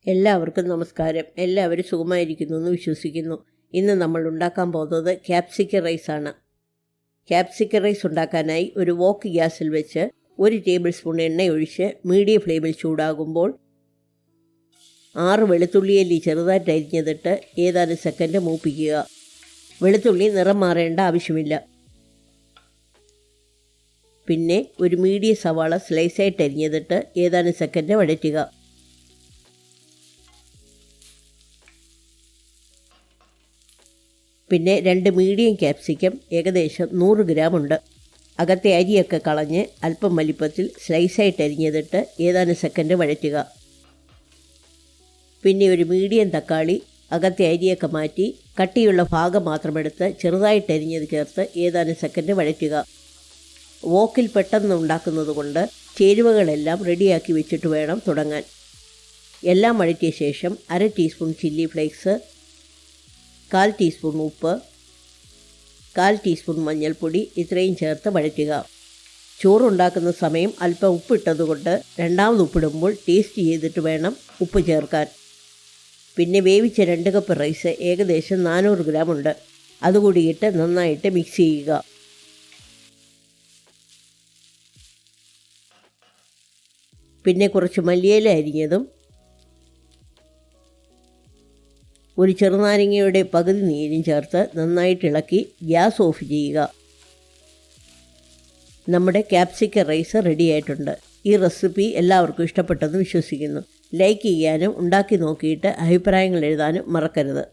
എല്ലാവർക്കും നമസ്കാരം. എല്ലാവരും സുഖമായിരിക്കുന്നു എന്ന് വിശ്വസിക്കുന്നു. ഇന്ന് നമ്മൾ ഉണ്ടാക്കാൻ പോകുന്നത് ക്യാപ്സിക്കം റൈസാണ്. ക്യാപ്സിക്കം റൈസ് ഉണ്ടാക്കാനായി ഒരു വോക്ക് ഗ്യാസിൽ വെച്ച് 1 ടേബിൾ സ്പൂൺ എണ്ണ ഒഴിച്ച് മീഡിയം ഫ്ലെയിമിൽ ചൂടാകുമ്പോൾ 6 വെളുത്തുള്ളിയല്ലി ചെറുതായിട്ട് അരിഞ്ഞതിട്ട് ഏതാനും സെക്കൻഡ് മൂപ്പിക്കുക. വെളുത്തുള്ളി നിറം മാറേണ്ട ആവശ്യമില്ല. പിന്നെ ഒരു മീഡിയം സവാള സ്ലൈസായിട്ട് അരിഞ്ഞതിട്ട് ഏതാനും സെക്കൻഡ് വഴറ്റുക. പിന്നെ 2 മീഡിയം ക്യാപ്സിക്കം ഏകദേശം 100 ഗ്രാം ഉണ്ട്. അകത്തെ അരിയൊക്കെ കളഞ്ഞ് അല്പം വലിപ്പത്തിൽ സ്ലൈസായിട്ട് അരിഞ്ഞതിട്ട് ഏതാനും സെക്കൻഡ് വഴറ്റുക. പിന്നെ ഒരു മീഡിയം തക്കാളി അകത്തെ അരിയൊക്കെ മാറ്റി കട്ടിയുള്ള ഭാഗം മാത്രമെടുത്ത് ചെറുതായിട്ട് അരിഞ്ഞത് ചേർത്ത് ഏതാനും സെക്കൻഡ് വഴറ്റുക. വോക്കിൽ പെട്ടെന്ന് ഉണ്ടാക്കുന്നത് കൊണ്ട് ചേരുവകളെല്ലാം റെഡിയാക്കി വെച്ചിട്ട് വേണം തുടങ്ങാൻ. എല്ലാം വഴറ്റിയ ശേഷം 1/2 ടീസ്പൂൺ ചില്ലി ഫ്ലേക്സ്, 1/4 ടീസ്പൂൺ ഉപ്പ്, 1/4 ടീസ്പൂൺ മഞ്ഞൾപ്പൊടി ഇത്രയും ചേർത്ത് വഴറ്റുക. ചോറുണ്ടാക്കുന്ന സമയം അല്പം ഉപ്പിട്ടതുകൊണ്ട് രണ്ടാമത് ഉപ്പിടുമ്പോൾ ടേസ്റ്റ് ചെയ്തിട്ട് വേണം ഉപ്പ് ചേർക്കാൻ. പിന്നെ വേവിച്ച 2 കപ്പ് റൈസ് ഏകദേശം 400 ഗ്രാം ഉണ്ട്. അതുകൂടിയിട്ട് നന്നായിട്ട് മിക്സ് ചെയ്യുക. പിന്നെ കുറച്ച് മല്ലിയില അരിഞ്ഞതും ഒരു ചെറുനാരങ്ങയുടെ പകുതി നീരും ചേർത്ത് നന്നായിട്ട് ഇളക്കി ഗ്യാസ് ഓഫ് ചെയ്യുക. നമ്മുടെ ക്യാപ്സിക്കം റൈസ് റെഡി ആയിട്ടുണ്ട്. ഈ റെസിപ്പി എല്ലാവർക്കും ഇഷ്ടപ്പെട്ടെന്ന് വിശ്വസിക്കുന്നു. ലൈക്ക് ചെയ്യാനും ഉണ്ടാക്കി നോക്കിയിട്ട് അഭിപ്രായങ്ങൾ എഴുതാനും മറക്കരുത്.